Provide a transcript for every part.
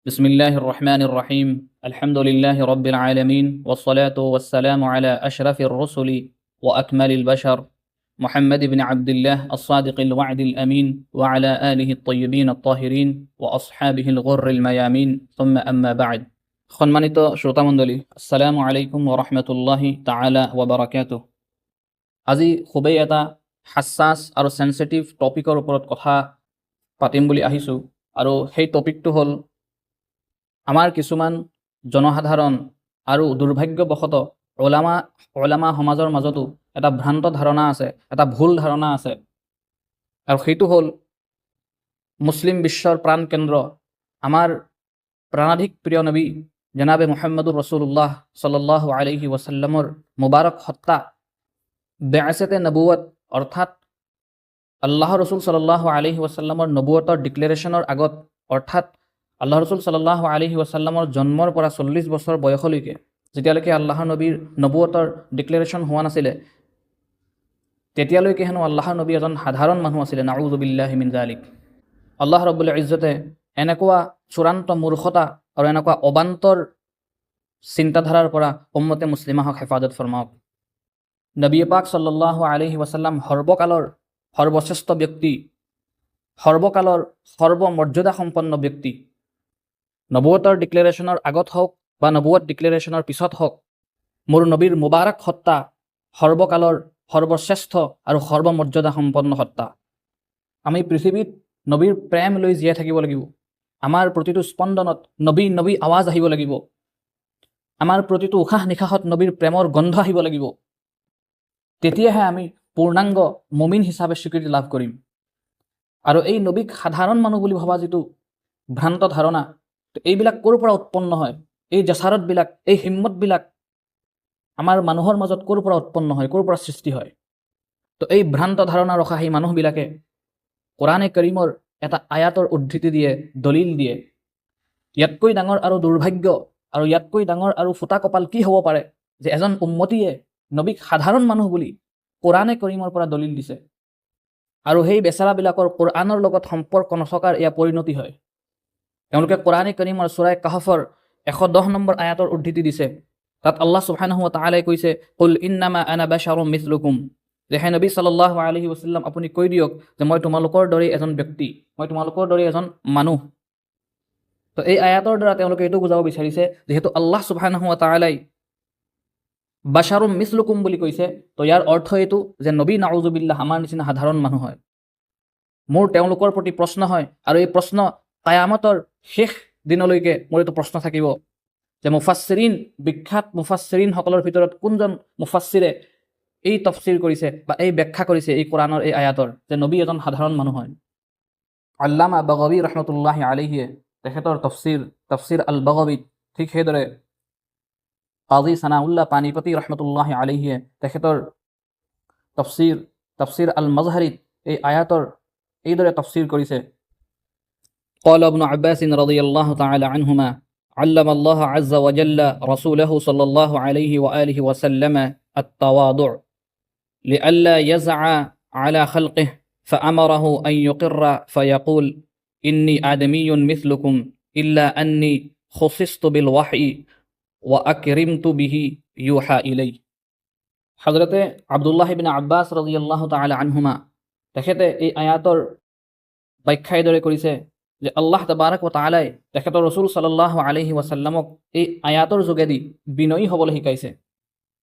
بسم الله الرحمن الرحيم الحمد لله رب العالمين والصلاة والسلام على أشرف الرسل وأكمل البشر محمد بن عبد الله الصادق الوعد الأمين وعلى آله الطيبين الطاهرين وأصحابه الغر الميامين ثم أما بعد সম্মানিত শ্রোতামণ্ডলী আসসালামু আলাইকুম ওয়া রাহমাতুল্লাহি তাআলা ওয়া বারাকাতুহু। আজি খুবেই এটা হাসাস আৰু সেনসিটিভ টপিকৰ ওপৰত কথা পাতিম বুলি আহিছোঁ আৰু সেই টপিকটো হ'ল আমাৰ কিছুমান জনসাধাৰণ আৰু দুৰ্ভাগ্যবশত ওলামা সমাজৰ মাজতো এটা ভ্ৰান্ত ধাৰণা আছে, এটা ভুল ধাৰণা আছে, আৰু সেইটো হ'ল মুছলিম বিশ্বৰ প্ৰাণকেন্দ্ৰ আমাৰ প্ৰাণাধিক প্ৰিয় নবী জনাবে মুহাম্মদুৰ ৰাছূলুল্লাহ সাল্লাল্লাহু আলাইহি ওয়াসাল্লামৰ মুবাৰক হত্যা বেআসেতে নবুৱত অৰ্থাৎ আল্লাহ ৰছুল সাল্লাল্লাহু আলাইহি ওয়াসাল্লামৰ নবুৱতৰ ডিক্লেৰেশ্যনৰ আগত অৰ্থাৎ আল্লাহ ৰছুল সাল্লাল্লাহু আলাইহি ওয়াসাল্লামৰ জন্মৰ পৰা 40 বছৰ বয়সলৈকে যেতিয়ালৈকে আল্লাহৰ নবীৰ নবুৱতৰ ডিক্লেৰেশ্যন হোৱা নাছিলে তেতিয়ালৈকে হেনো আল্লাহৰ নবী এজন সাধাৰণ মানুহ আছিলে। নাউযু বিল্লাহি মিন যালিক। আল্লাহ ৰব্বুল ইজ্জতে এনেকুৱা চূড়ান্ত মূৰ্খতা আৰু এনেকুৱা অবান্তৰ চিন্তাধাৰাৰ পৰা উম্মতে মুছলিমাহক হেফাজত ফৰমাওক। নবী পাক সাল্লাল্লাহু আলাইহি ওয়াসাল্লাম সৰ্বকালৰ সৰ্বশ্ৰেষ্ঠ ব্যক্তি, সৰ্বকালৰ সৰ্বমৰ্যাদা সম্পন্ন ব্যক্তি। নবুৱতৰ ডিক্লেৰেশ্যনৰ আগত হওক বা নবুৱত ডিক্লেৰেশ্যনৰ পিছত হওক মোৰ নবীৰ মুবাৰক হত্যা সৰ্বকালৰ সৰ্বশ্ৰেষ্ঠ আৰু সৰ্বমৰ্যাদা সম্পন্ন হত্যা। আমি পৃথিৱীত নবীৰ প্ৰেম লৈ জীয়াই থাকিব লাগিব। আমাৰ প্ৰতিটো স্পন্দনত নবী নবী আৱাজ আহিব লাগিব। আমাৰ প্ৰতিটো উশাহ নিশাহত নবীৰ প্ৰেমৰ গন্ধ আহিব লাগিব। তেতিয়াহে আমি পূৰ্ণাংগ মুমিন হিচাপে স্বীকৃতি লাভ কৰিম। আৰু এই নবীক সাধাৰণ মানুহ বুলি ভবা যিটো ভ্ৰান্ত ধাৰণা, এইবিলাক ক'ৰ পৰা উৎপন্ন হয়? এই জাচাৰতবিলাক, এই হিম্মতবিলাক আমাৰ মানুহৰ মাজত ক'ৰ পৰা উৎপন্ন হয়, ক'ৰ পৰা সৃষ্টি হয়? তো এই ভ্ৰান্ত ধাৰণা ৰখা সেই মানুহবিলাকে কোৰাণে কাৰীমৰ এটা আয়াতৰ উদ্ধৃতি দিয়ে, দলিল দিয়ে। ইয়াতকৈ ডাঙৰ আৰু দুৰ্ভাগ্য আৰু ইয়াতকৈ ডাঙৰ আৰু ফুটা কপাল কি হ'ব পাৰে যে এজন উম্মতীয়ে নবীক সাধাৰণ মানুহ বুলি কোৰাণে কাৰীমৰ পৰা দলিল দিছে, আৰু সেই বেচাৰাবিলাকৰ কোৰআনৰ লগত সম্পৰ্ক নথকাৰ এয়া পৰিণতি হয়। তেওঁলোকে কোৰাণে কাৰীমৰ সূৰা কাহফৰ 110 নম্বৰ আয়াতৰ উদ্ধৃতি দিছে। তাত আল্লাহ সুবহানাহু ওয়া তাআলাই কৈছে, কুল ইন্নামা আনা বাশাৰুম মিছলুকুম, যে হে নবী সাল্লাল্লাহু আলাইহি ওয়াসাল্লাম আপুনি কৈ দিয়ক যে মই তোমালোকৰ দৰে এজন ব্যক্তি, মই তোমালোকৰ দৰে এজন মানুহ। তো এই আয়াতৰ দ্বাৰা তেওঁলোকে এইটো বুজাব বিচাৰিছে যিহেতু আল্লাহ সুবহানাহু ওয়া তাআলাই বাশাৰুম মিছলুকুম বুলি কৈছে, তো ইয়াৰ অৰ্থ এইটো যে নবী নাউযু বিল্লাহ আমাৰ নিচিনা সাধাৰণ মানুহ হয়। মোৰ তেওঁলোকৰ প্ৰতি প্ৰশ্ন হয়, আৰু এই প্ৰশ্ন কিয়ামতৰ শেষ দিনলৈকে মোৰ এইটো প্ৰশ্ন থাকিব যে মুফাssirin, বিখ্যাত মুফাssirinসকলৰ ভিতৰত কোনজন মুফাssiৰে এই তফসিৰ কৰিছে বা এই ব্যাখ্যা কৰিছে এই কোৰআনৰ এই আয়াতৰ যে নবী এজন সাধাৰণ মানুহ হয়। আল্লামা বাগাৱী ৰহমতুল্লাহি আলাইহিয়ে তেখেতৰ তফসিৰ আল বাগাৱীত, ঠিক সেইদৰে কাজী সানাউল্লাহ পানীপতি ৰহমতুল্লাহি আলাইহিয়ে তেখেতৰ তফসিৰ আল মাজহাৰীত এই আয়াতৰ এইদৰে তফসিৰ কৰিছে। قال ابن عباس رضي الله تعالى عنهما علم الله عز وجل رسوله صلى الله عليه وآله وسلم التواضع لئلا يزع على خلقه فأمره أن يقر فيقول إني آدمي مثلكم إلا أني خصصت بالوحي وأكرمت به يوحى إلي। حضرت আব্দুল্লাহ ইবনে আব্বাস রাদিয়াল্লাহু তাআলা আনহুমা তেখেতে এই আয়াতৰ ব্যাখ্যা এইদৰে কৰিছে যে আল্লাহ তাবাৰক ওয়া তাআলাই তেখেতৰ ৰাসূল সাল্লাল্লাহু আলাইহি ওয়াসাল্লামক এই আয়াতৰ যোগেদি বিনয়ী হ'বলৈ শিকাইছে।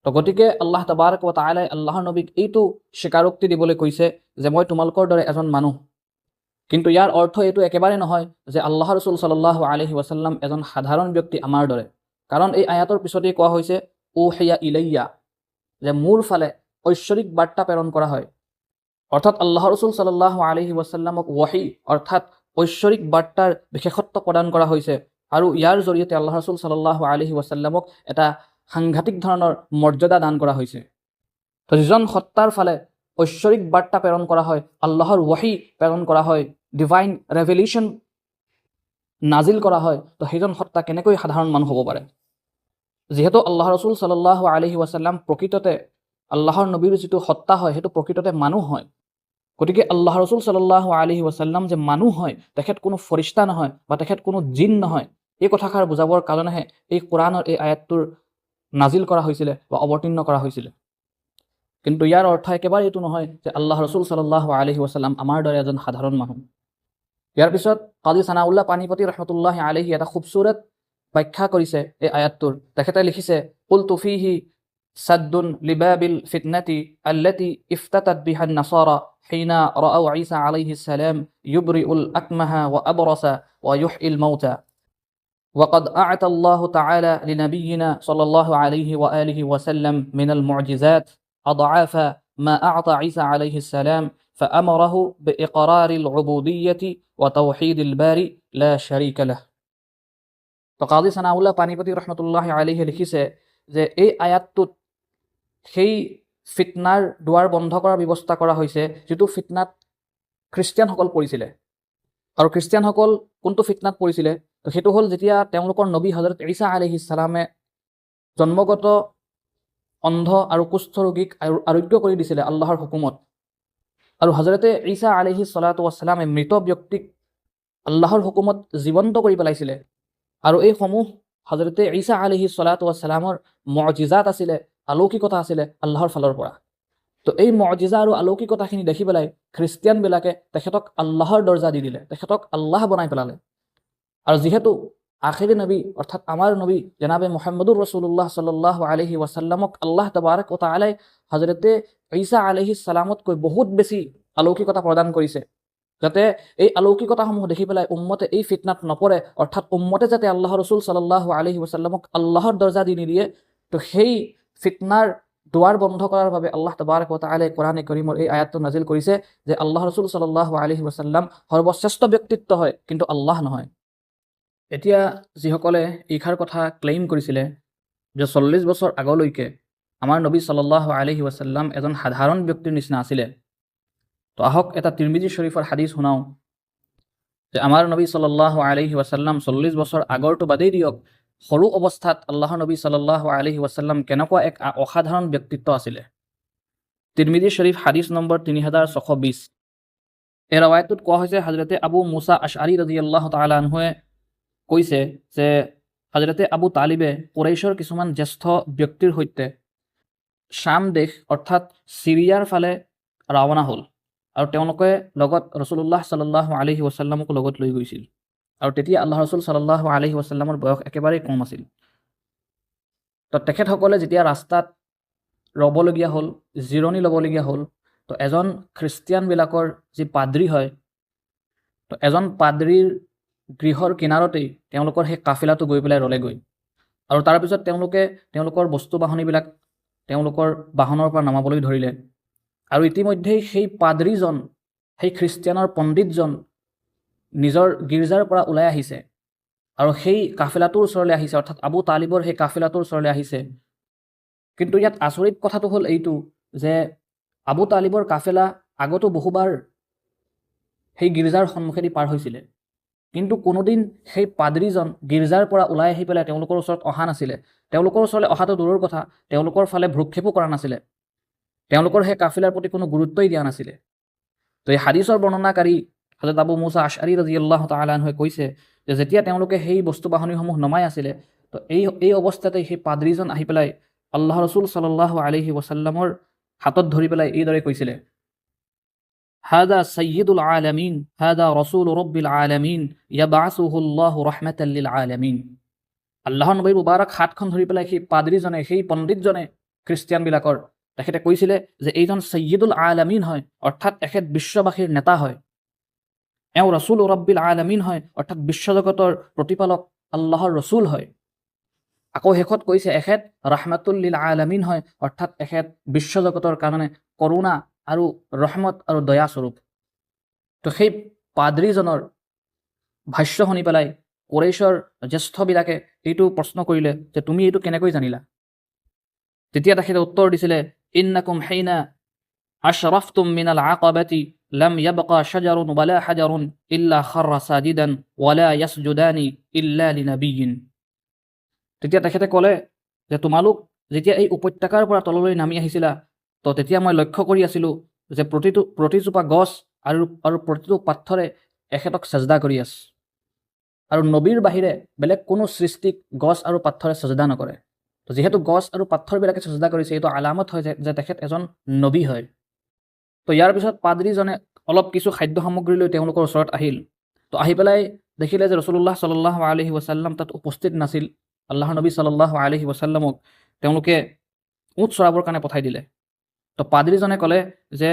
তো গতিকে আল্লাহ তাবাৰক ওয়া তাআলাই আল্লাহৰ নবীক এইটো স্বীকাৰোক্তি দিবলৈ কৈছে যে মই তোমালোকৰ দৰে এজন মানুহ। কিন্তু ইয়াৰ অৰ্থ এইটো একেবাৰে নহয় যে আল্লাহ ৰাসূল সাল্লাল্লাহু আলাইহি ওয়াসাল্লাম এজন সাধাৰণ ব্যক্তি আমাৰ দৰে, কাৰণ এই আয়াতৰ পিছতেই কোৱা হৈছে উহিয়া ইলাইয়া, যে মোৰ ফালে ঐশ্বৰিক বাৰ্তা প্ৰেৰণ কৰা হয়। অৰ্থাৎ আল্লাহ ৰাসূল সাল্লাল্লাহু আলাইহি ওয়াসাল্লামক ওয়াহী অৰ্থাৎ ঐশ্বৰিক বাৰ্তাৰ বিশেষত্ব প্ৰদান কৰা হৈছে, আৰু ইয়াৰ জৰিয়তে আল্লাহ ৰাসূল সাল্লাল্লাহু আলাইহি ওয়াসাল্লামক এটা সাংঘাতিক ধৰণৰ মৰ্যাদা দান কৰা হৈছে। তো যিজন সত্তাৰ ফালে ঐশ্বৰিক বাৰ্তা প্ৰেৰণ কৰা হয়, আল্লাহৰ ওয়াহী প্ৰেৰণ কৰা হয়, ডিভাইন ৰেভেলেশ্যন নাজিল কৰা হয়, তো সেইজন সত্তা কেনেকৈ সাধাৰণ মানুহ হ'ব পাৰে? যিহেতু আল্লাহ ৰাসূল সাল্লাল্লাহু আলাইহি ওয়াসাল্লাম প্ৰকৃততে আল্লাহৰ নবীৰ যিটো সত্তা হয় সেইটো প্ৰকৃততে মানুহ হয়। গতিকে আল্লাহ ৰসুল সাল্লাল্লাহু আলাইহি ওয়াসাল্লাম যে মানুহ হয়, তেখেত কোনো ফৰিস্তা নহয় বা তেখেত কোনো জিন নহয়, এই কথাষাৰ বুজাবৰ কাৰণেহে এই কোৰাণৰ এই আয়াতটোৰ নাজিল কৰা হৈছিলে বা অৱতীৰ্ণ কৰা হৈছিলে। কিন্তু ইয়াৰ অৰ্থ একেবাৰে এইটো নহয় যে আল্লাহ ৰচুল সাল্লাল্লাহু আলাইহি ওয়াসাল্লাম আমাৰ দৰে এজন সাধাৰণ মানুহ। ইয়াৰ পিছত কাজী ছানাউল্লাহ পানীপতি ৰহমতুল্লাহি আলাইহি এটা খুবসুৰত ব্যাখ্যা কৰিছে এই আয়াতটোৰ। তেখেতে লিখিছে, কুলতু ফিহি সাদ্দুন লিবাবিল ফিতনাতি আল্লাতি ইফতাতাত বিহান নাসাৰা হিনা রাআউ ঈসা আলাইহিস সালাম ইউবরিউল আকমাহা ওয়া আবরাসা ওয়া ইউহইল মাউতা وقد أعطى الله تعالى لنبينا صلى الله عليه وآله وسلم من المعجزات أضعاف ما أعطى عيسى عليه السلام فأمره بإقرار العبودية وتوحيد الباري لا شريك له. তো কাজী ছানাউল্লাহ পানীপতি ৰহমতুল্লাহি আলাইহি লিখিছে যে এই আয়াতটোত সেই ফিতনাৰ দুৱাৰ বন্ধ কৰাৰ ব্যৱস্থা কৰা হৈছে যিটো ফিতনাত খ্ৰীষ্টিয়ানসকল পৰিছিলে। আৰু খ্ৰীষ্টিয়ানসকল কোনটো ফিতনাত পৰিছিলে? তো সেইটো হ'ল যেতিয়া তেওঁলোকৰ নবী হজৰত ঈসা আলাইহিস সালামে জন্মগত অন্ধ আৰু কুষ্ঠ ৰোগীক আৰোগ্য কৰি দিছিলে আল্লাহৰ হুকুমত। আৰু হজৰতে ঈসা আলাইহিস সালাতু ৱাছসালামে মৃত ব্যক্তিক আল্লাহৰ হুকুমত জীৱন্ত কৰি পেলাইছিলে। আৰু এইসমূহ হজৰতে ঈসা আলাইহিস সালাতু ৱাছসালামৰ মুআজিজাত আছিলে, অলৌকিকতা আছিলে আল্লাহৰ ফালৰ পৰা। তো এই মুআজিজা আৰু অলৌকিকতাখিনি দেখি পেলাই খ্ৰীষ্টিয়ানবিলাকে তেখেতক আল্লাহৰ দৰ্জা দি দিলে, তেখেতক আল্লাহ বনাই পেলালে। আৰু যিহেতু আখিৰি নবী অৰ্থাৎ আমাৰ নবী জনাবে মুহাম্মদুৰ ৰাসূলুল্লাহ সাল্লাল্লাহু আলাইহি ওয়াসাল্লামক আল্লাহ তাবাৰক ওয়া তাআলাই হযৰতে ঈসা আলাইহিস সালামতকৈ বহুত বেছি অলৌকিকতা প্ৰদান কৰিছে, যাতে এই অলৌকিকতাসমূহ দেখি পেলাই উম্মতে এই ফিতনাত নপৰে, অৰ্থাৎ উম্মতে যাতে আল্লাহ ৰসুল সাল্লাল্লাহু আলাইহি ওয়াসাল্লামক আল্লাহৰ দৰ্জা দি নিদিয়ে। তো সেই ফিতনাৰ দুৱাৰ বন্ধ কৰাৰ বাবে আল্লাহ তাবাৰক ওয়া তাআলাই কোৰাণে কাৰীমৰ এই আয়াতটো নাজিল কৰিছে যে আল্লাহ ৰসুল সাল্লাল্লাহু আলাইহি ওয়াসাল্লাম সৰ্বশ্ৰেষ্ঠ ব্যক্তিত্ব হয়, কিন্তু আল্লাহ নহয়। এতিয়া যিসকলে এইষাৰ কথা ক্লেইম কৰিছিলে যে 40 বছৰ আগলৈকে আমাৰ নবী সাল্লাল্লাহু আলাইহি ওয়াসাল্লাম এজন সাধাৰণ ব্যক্তিৰ নিচিনা আছিলে, তো আহক এটা তিৰমিজি শৰীফৰ হাদিছ শুনাওঁ যে আমাৰ নবী সাল্লাল্লাহু আলাইহি ওয়াসাল্লাম 40 বছৰ আগৰটো বাদেই দিয়ক, সৰু অৱস্থাত আল্লাহৰ নবী সাল্লাল্লাহু আলাইহি ওয়াসাল্লাম কেনেকুৱা এক অসাধাৰণ ব্যক্তিত্ব আছিলে। তিৰমিজি শৰীফ হাদিছ নম্বৰ 3620। এই ৰাৱায়াতটোত কোৱা হৈছে হযৰতে আবু মুসা আশআৰী ৰাদিয়াল্লাহু তাআলা আনহুৱে কৈছে যে হযৰতে আবু তালিবে কুৰাইশৰ কিছুমান জ্যেষ্ঠ ব্যক্তিৰ সৈতে শাম দেশ অৰ্থাৎ সিৰিয়াৰ ফালে ৰাওনা হ'ল, আৰু তেওঁলোকে লগত ৰসুলুল্লাহ সাল্লাল্লাহু আলাইহি ওয়াসাল্লামক লগত লৈ গৈছিল। আৰু তেতিয়া আল্লাহ ৰসুল সাল্লাল্লাহু আলাইহি ওয়াসাল্লামৰ বয়স একেবাৰেই কম আছিল। তো তেখেতসকলে যেতিয়া ৰাস্তাত ৰ'বলগীয়া হ'ল, জিৰণি ল'বলগীয়া হ'ল, তো এজন খ্ৰীষ্টিয়ানবিলাকৰ যি পাদ্ৰী হয়, তো এজন পাদ্ৰীৰ গৃহৰ কিনাৰতেই তেওঁলোকৰ সেই কাফিলাটো গৈ পেলাই ৰলেগৈ। আৰু তাৰপিছত তেওঁলোকে তেওঁলোকৰ বস্তু বাহনীবিলাক তেওঁলোকৰ বাহনৰ পৰা নামাবলৈ ধৰিলে। আৰু ইতিমধ্যেই সেই পাদ্ৰীজন, সেই খ্ৰীষ্টিয়ানৰ পণ্ডিতজন নিজৰ গীৰ্জাৰ পৰা ওলাই আহিছে আৰু সেই কাফিলাটোৰ ওচৰলৈ আহিছে, অৰ্থাৎ আবু তালিবৰ সেই কাফিলাটোৰ ওচৰলৈ আহিছে। কিন্তু ইয়াত আচৰিত কথাটো হ'ল এইটো যে আবু তালিবৰ কাফেলা আগতো বহুবাৰ সেই গীৰ্জাৰ সন্মুখেদি পাৰ হৈছিলে, কিন্তু কোনোদিন সেই পাদ্ৰীজন গীৰ্জাৰ পৰা ওলাই আহি পেলাই তেওঁলোকৰ ওচৰত অহা নাছিলে। তেওঁলোকৰ ওচৰলৈ অহাটো দূৰৰ কথা, তেওঁলোকৰ ফালে ভ্ৰূক্ষেপো কৰা নাছিলে, তেওঁলোকৰ সেই কাফিলাৰ প্ৰতি কোনো গুৰুত্বই দিয়া নাছিলে। তো এই হাদিছৰ বৰ্ণনাকাৰী হযৰত আবু মুসা আশআৰী ৰাদিয়াল্লাহু তাআলা আনহুৱে কৈছে যে যেতিয়া তেওঁলোকে সেই বস্তু বাহনীসমূহ নমাই আছিলে, তো এই অৱস্থাতে সেই পাদ্ৰীজন আহি পেলাই আল্লাহ ৰসুল সাল্লাল্লাহু আলাইহি ওয়াসাল্লামৰ হাতত ধৰি পেলাই এইদৰে কৈছিলে, হাদা সাইয়্যিদুল আলামিন হাদা ৰাসূল ৰাব্বিল আলামিন ইয়াবআসুহুল্লাহু ৰাহমাতাল লিল আলামিন। আল্লাহৰ নবীৰ মুবাৰক হাতখন ধৰি পেলাই সেই পাদ্ৰীজনে, সেই পণ্ডিতজনে খ্ৰীষ্টিয়ানবিলাকৰ তেখেতে কৈছিলে যে এইজন সাইয়্যিদুল আলামিন হয়, অৰ্থাৎ এখেত বিশ্ববাসীৰ নেতা হয়, এওঁ ৰাসূল ৰাব্বিল আলামিন হয়, অৰ্থাৎ বিশ্বজগতৰ প্ৰতিপালক আল্লাহৰ ৰসূল হয়। আকৌ শেষত কৈছে এখেত ৰাহমাতুল লিল আলামিন হয়, অৰ্থাৎ এখেত বিশ্বজগতৰ কাৰণে কৰোণা আৰু ৰহমত আৰু দয়া স্বৰূপ। তো সেই পাদ্ৰীজনৰ ভাষ্য শুনি পেলাই কুৰাইশৰ জ্যেষ্ঠবিলাকে এইটো প্ৰশ্ন কৰিলে যে তুমি এইটো কেনেকৈ জানিলা? তেতিয়া তেখেতে উত্তৰ দিছিলে, ইন্নাকুম হাইনা আশৰাফতুম মিনাল আকাবাতি লাম ইয়াবকা শাজাৰুন ওয়ালা হাজাৰুন ইল্লা খাৰৰা সাজিদান ওয়ালা ইয়াসজুদানি ইল্লা লিনাবিয়িন। তেতিয়া তেখেতে ক'লে যে তোমালোক যেতিয়া এই উপত্যকাৰ পৰা তললৈ নামি আহিছিলা, তো তেতিয়া মই লক্ষ্য কৰি আছিলোঁ যে প্ৰতিজোপা গছ আৰু প্ৰতিটো পাথৰে এখেতক সাজদা কৰি আছে, আৰু নবীৰ বাহিৰে বেলেগ কোনো সৃষ্টিক গছ আৰু পাথৰে সজদা নকৰে। তো যেহেতু গছ আৰু পাথৰবিলাকে সজদা কৰিছে, এইটো আলামত হয় যে তেখেত এজন নবী হয়। তো ইয়াৰ পিছত পাদ্ৰীজনে অলপ কিছু খাদ্য সামগ্ৰী লৈ তেওঁলোকৰ ওচৰত আহিল। তো আহি পেলাই দেখিলে যে ৰসুল্লাহ সাল্লাল্লাহু আলাইহি ওয়াসাল্লাম তাত উপস্থিত নাছিল। আল্লাহৰ নবী সাল্লাল্লাহু আলাইহি ওয়াসাল্লামক তেওঁলোকে উট চৰাবৰ কাৰণে পঠাই দিলে। তো পাদ্ৰীজনে ক'লে যে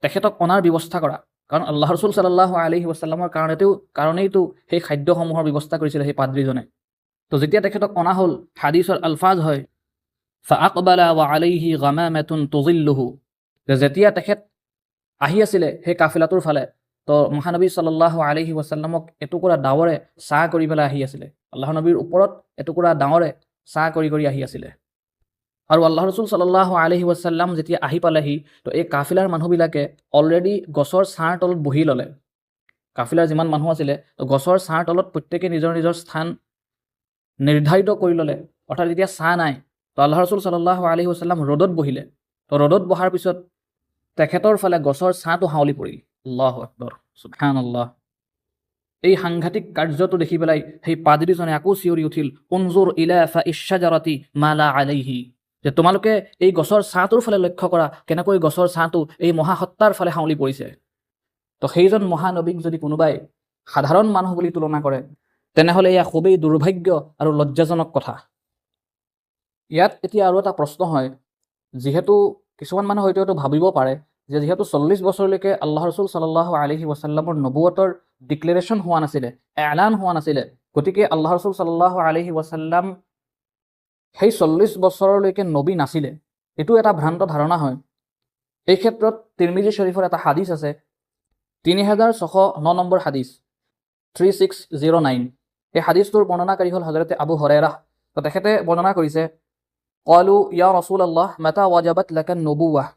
তেখেতক অনাৰ ব্যৱস্থা কৰা, কাৰণ আল্লাহ ৰসুল সাল্লাল্লাহু আলাইহি ওয়াসাল্লামৰ কাৰণেইতো সেই খাদ্যসমূহৰ ব্যৱস্থা কৰিছিলে সেই পাদ্ৰীজনে। তো যেতিয়া তেখেতক অনা হ'ল, হাদিছৰ আলফাজ হয় ফাআকবালা ওয়া আলাইহি গামামাতুন তুজিল্লুহু, যেতিয়া তেখেত আহি আছিলে সেই কাফিলাটোৰ ফালে, তো মহানবী সাল্লাল্লাহু আলাইহি ওয়াসাল্লামক এটুকুৰা ডাৱৰে ছাঁ কৰি পেলাই আহি আছিলে। আল্লাহ নবীৰ ওপৰত এটুকুৰা ডাৱৰে ছাঁ কৰি কৰি আহি আছিলে। আৰু আল্লাহ ৰসুল সাল্লাল্লাহু আলাইহি ওয়াসাল্লাম যেতিয়া আহি পালেহি, তো এই কাফিলাৰ মানুহবিলাকে অলৰেডি গছৰ ছাঁৰ তলত বহি ল'লে। কাফিলাৰ যিমান মানুহ আছিলে, তো গছৰ ছাঁৰ তলত প্ৰত্যেকে নিজৰ নিজৰ স্থান নিৰ্ধাৰিত কৰি ল'লে। অৰ্থাৎ যেতিয়া ছাঁ নাই, তো আল্লাহ ৰসুল সাল্লাল্লাহু আলাইহি ওয়াসাল্লাম ৰ'দত বহিলে। তো ৰ'দত বহাৰ পিছত তেখেতৰ ফালে গছৰ ছাঁটো হাউলি পৰিল। আল্লাহু আকবৰ, সুবহানাল্লাহ। এই সাংঘাতিক কাৰ্যটো দেখি পেলাই সেই পাদ্ৰীজনে আকৌ চিঞৰি উঠিল, উনজুৰ ইলা ফাইশ শাজাৰাতি মা লা আলাইহি, যে তোমালোকে এই গছৰ ছাঁটোৰ ফালে লক্ষ্য কৰা, কেনেকৈ গছৰ ছাঁটো এই মহাসত্তাৰ ফালে হাউলি পৰিছে। তো সেইজন মহানবীক যদি কোনোবাই সাধাৰণ মানুহ বুলি তুলনা কৰে, তেনেহ'লে এয়া খুবেই দুৰ্ভাগ্য আৰু লজ্জাজনক কথা। ইয়াত এতিয়া আৰু এটা প্ৰশ্ন হয়, যিহেতু কিছুমান মানুহ হয়তো এইটো ভাবিব পাৰে যে যিহেতু 40 বছৰলৈকে আল্লাহ ৰসুল সাল্লাল্লাহু আলাইহি ওয়াসাল্লামৰ নবুৱতৰ ডিক্লেৰেশ্যন হোৱা নাছিলে, এলান হোৱা নাছিলে, গতিকে আল্লাহ ৰসুল সাল্লাল্লাহু আলাইহি ওয়াসাল্লাম সেই 40 বছৰলৈকে নবী নাছিলে। এইটো এটা ভ্ৰান্ত ধাৰণা হয়। এই ক্ষেত্ৰত তিৰমিজি শৰীফৰ এটা হাদিছ আছে, 3609 নম্বৰ হাদিছ, 3609। এই হাদিছটোৰ বৰ্ণনাকাৰী হ'ল হযৰতে আবু হুৰায়ৰা। তো তেখেতে বৰ্ণনা কৰিছে, ক্বালু ইয়া ৰাসূলাল্লাহ মাতা ওয়াজাবাত লাকান নবুৱাহ।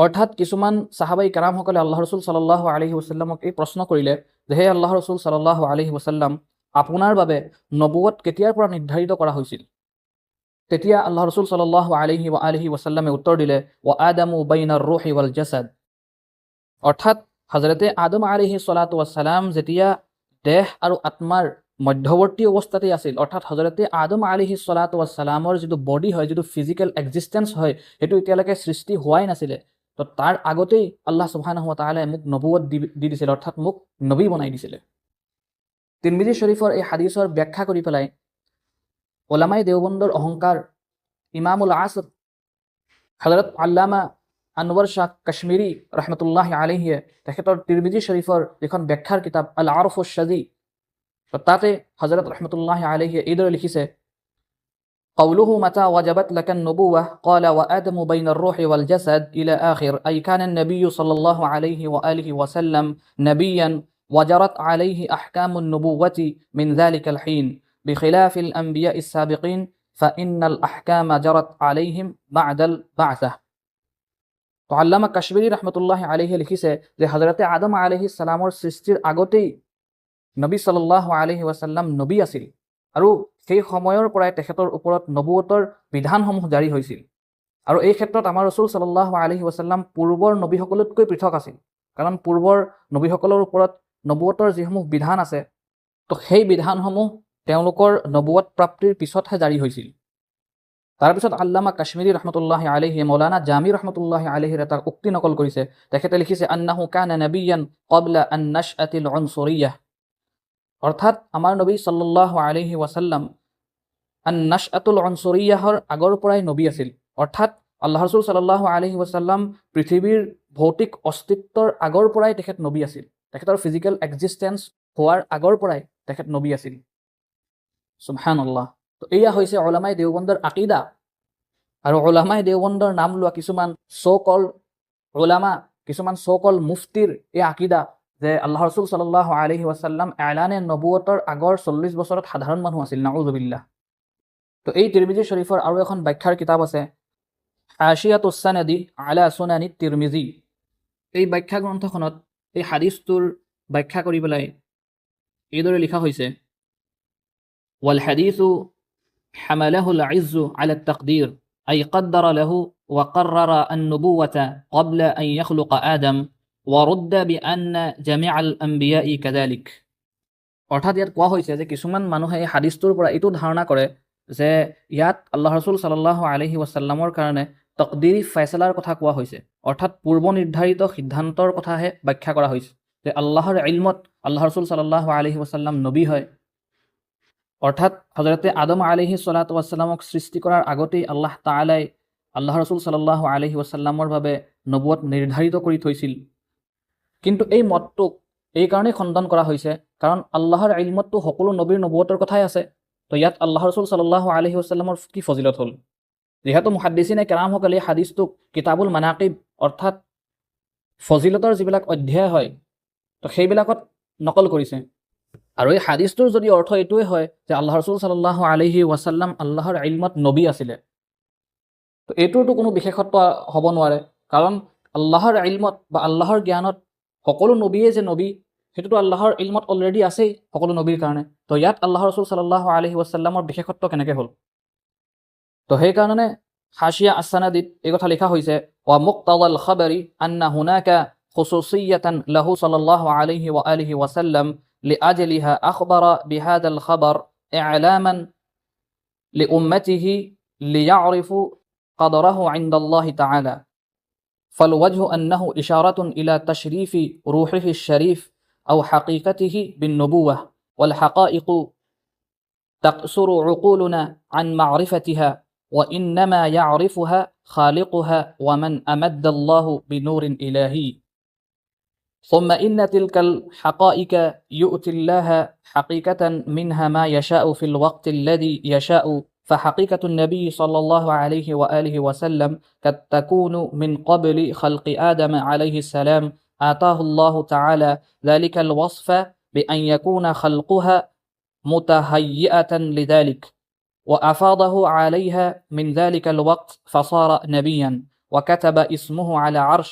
অৰ্থাৎ কিছুমান সাহাবাই কেৰামসকলে আল্লাহ ৰসুল সাল্লাল্লাহু আলাইহি ওয়াসাল্লামক এই প্ৰশ্ন কৰিলে যে হে আল্লাহ ৰসুল সাল্লাল্লাহু আলাইহি ওয়াসাল্লাম, আপোনাৰ বাবে নবুৱত কেতিয়াৰ পৰা নিৰ্ধাৰিত কৰা হৈছিল? তেতিয়া আল্লাহ ৰসুল সাল্লাল্লাহু আলাইহি ওয়াসাল্লামে উত্তৰ দিলে, ওয়া আদামু বাইনাৰ ৰুহি ওয়াল জাসাদ। অৰ্থাৎ হযৰতে আদম আলাইহিস সালাতু ওয়াস সালাম যেতিয়া দেহ আৰু আত্মাৰ মধ্যৱৰ্তী অৱস্থাতেই আছিল, অৰ্থাৎ হযৰতে আদম আলাইহিস সালাতু ওয়াস সালামৰ যিটো বডি হয়, যিটো ফিজিকেল এক্সিষ্টেঞ্চ হয়, সেইটো এতিয়ালৈকে সৃষ্টি হোৱাই নাছিলে। তো তাৰ আগতেই আল্লাহ সুবহানাহু ওয়া তাআলাই মোক নবুৱত দি দিছিলে, অৰ্থাৎ মোক নবী বনাই দিছিলে। তিৰমিজি শৰীফৰ এই হাদিছৰ ব্যাখ্যা কৰি পেলাই ওলামাই দেওবন্দৰ অহংকাৰ ইমামুল আসৰ হযৰত আল্লামা আনৱাৰ শাহ কাশ্মীৰী ৰহমতুল্লাহ আলাইহিয়ে তেখেতৰ তিৰমিজি শৰীফৰ যিখন ব্যাখ্যাৰ কিতাব আল আৰফুছ শাজী, তাতে হযৰত ৰহমতুল্লাহ আলাইহিয়ে এইদৰে লিখিছে, قوله متى وجبت لك النبوة قال وآدم بين الروح والجسد إلى آخر، أي كان النبي صلى الله عليه وآله وسلم نبيا وجرت عليه أحكام النبوة من ذلك الحين بخلاف الأنبياء السابقين فإن الأحكام جرت عليهم بعد البعثة। তো আল্লামা কাশ্মীৰী ৰহমতুল্লাহ আলাইহি লিখিছে যে হযৰতে আদম আলাইহিস সালামৰ সৃষ্টিৰ আগতেই নবী সাল্লাল্লাহু আলাইহি ওয়াসাল্লাম নবী আছিল, আৰু সেই সময়ৰ পৰাই তেখেতৰ ওপৰত নবুৱতৰ বিধানসমূহ জাৰি হৈছিল। আৰু এই ক্ষেত্ৰত আমাৰ ৰসুল সাল্লাল্লাহু আলাইহি ওয়াসাল্লাম পূৰ্বৰ নবীসকলতকৈ পৃথক আছিল, কাৰণ পূৰ্বৰ নবীসকলৰ ওপৰত নবুৱতৰ যিসমূহ বিধান আছে, তো সেই বিধানসমূহ তেওঁলোকৰ নবুৱত প্ৰাপ্তিৰ পিছতহে জাৰি হৈছিল। তাৰপিছত আল্লামা কাশ্মীৰী ৰহমতুল্লাহ আলাইহিয়ে মৌলানা জামি ৰহমতুল্লাহ আলাইহিৰ এটা উক্তি নকল কৰিছে। তেখেতে লিখিছে, আন্নাহু কানা নাবিয়ান ক্বাবলা আন নাশআতিল উনছুৰিয়াহ। অৰ্থাৎ আমাৰ নবী সাল্লাল্লাহু আলাইহি ওয়াসাল্লাম আন নাশআতুল উনছুৰিয়াহৰ আগৰ পৰাই নবী আছিল। অৰ্থাৎ আল্লাহ ৰসুল সাল্লাল্লাহু আলাইহি ওয়াসাল্লাম পৃথিৱীৰ ভৌতিক অস্তিত্বৰ আগৰ পৰাই তেখেত নবী আছিল। তেখেতৰ ফিজিকেল এক্সিষ্টেঞ্চ হোৱাৰ আগৰ পৰাই তেখেত নবী আছিল। সুবহানাল্লাহ। তো এয়া হৈছে উলামায়ে দেওবন্দৰ আকীদা। আৰু উলামায়ে দেওবন্দৰ নাম লোৱা কিছুমান সো কল মুফতিৰ এই আকীদা যে আল্লাহ ৰসুল সাল্লাল্লাহু আলাইহি ওয়াসাল্লাম এলানে নবুৱতৰ আগৰ 40 বছৰত সাধাৰণ মানুহ আছিল, নাউযুবিল্লাহ। তো এই তিৰমিজি শৰীফৰ আৰু এখন ব্যাখ্যাৰ কিতাপ আছে, হাশিয়াতুছ সানাদি আলা সুনানি তিৰমিজি। এই ব্যাখ্যা গ্ৰন্থখনত এই হাদিছটোৰ ব্যাখ্যা কৰি পেলাই এইদৰে লিখা হৈছে, ওয়াল হাদিছু হামালাহুল ইজ্জু আলা তাকদীৰ আই قدر له وقرر النبوة قبل أن يخلق آدم ورد بأن جميع الأنبياء كذلك। অৰ্থাৎ ইয়াত কোৱা হৈছে যে কিছুমান মানুহে এই হাদিছটোৰ পৰা এইটো ধাৰণা কৰে যে ইয়াত আল্লাহ ৰছুল সাল্লাল্লাহু আলাইহি ৱাছাল্লামৰ কাৰণে তকদিৰী ফয়ছলাৰ কথা কোৱা হৈছে, অৰ্থাৎ পূৰ্ব নিৰ্ধাৰিত সিদ্ধান্তৰ কথাহে ব্যাখ্যা কৰা হৈছে যে আল্লাহৰ ইলমত আল্লাহ ৰছুল সাল্লাল্লাহু আলাইহি ৱাছাল্লাম নবী হয়। অৰ্থাৎ হজৰতে আদম আলাইহি ছলাতু ৱাছালামক সৃষ্টি কৰাৰ আগতেই আল্লাহ তাআলাই আল্লাহ ৰছুল সাল্লাল্লাহু আলাইহি ৱাছাল্লামৰ বাবে নবুৱত নিৰ্ধাৰিত কৰি থৈছিল। কিন্তু এই মতটোক এই কাৰণেই খণ্ডন কৰা হৈছে কাৰণ আল্লাহৰ ইলমতটো সকলো নবীৰ নবুৱতৰ কথাই আছে। তো ইয়াত আল্লাহ ৰছুল সাল্লাল্লাহু আলাইহি ৱাছাল্লামৰ কি ফজিলত হ'ল? যিহেতু মুহাদ্দিছিনে কেৰামসকলে এই হাদিছটোক কিতাবুল মানাকিব অৰ্থাৎ ফজিলতৰ যিবিলাক অধ্যায় হয় তো সেইবিলাকত নকল কৰিছে। আৰু এই হাদিছটোৰ যদি অৰ্থ এইটোৱে হয় যে আল্লাহ ৰছুল সাল্লাল্লাহু আলাইহি ৱাছাল্লাম আল্লাহৰ ইলমত নবী আছিলে, তো এইটোৰতো কোনো বিশেষত্ব হ'ব নোৱাৰে কাৰণ আল্লাহৰ ইলমত বা আল্লাহৰ জ্ঞানত সকলো নবীয়ে যে নবী সেইটোতো আল্লাহৰ ইলমত অলৰেডি আছেই সকলো নবীৰ কাৰণে। তো ইয়াত আল্লাহ ৰছুল সাল্লাল্লাহু আলাইহি ৱাছাল্লামৰ বিশেষত্ব কেনেকৈ হ'ল? তো সেইকাৰণে হাশিয়া আছ-ছানাদিত এই কথা লিখা হৈছে ওয়া মুক্তাদাল খাবাৰি আন্না হুনাকা খুসুসিয়াতান লাহু সাল্লাল্লাহু আলাইহি ওয়া আলিহি ওয়াসাল্লাম লিআজলিহা আখবারা বিহাদাল খাবার ই'লামান লিউম্মতিহি লিয়া'রিফু قدره عند الله تعالى فالوجه أنه إشارة إلى تشريف روحه الشريف أو حقيقته بالنبوة والحقائق تقصر عقولنا عن معرفتها وإنما يعرفها خالقها ومن أمد الله بنور إلهي ثم إن تلك الحقائق يؤتي الله حقيقة منها ما يشاء في الوقت الذي يشاء فحقيقة النبي صلى الله عليه وآله وسلم قد تكون من قبل خلق آدم عليه السلام آتاه الله تعالى ذلك الوصف بأن يكون خلقها متهيئة لذلك وأفاضه عليها من ذلك الوقت فصار نبيا وكتب اسمه على عرش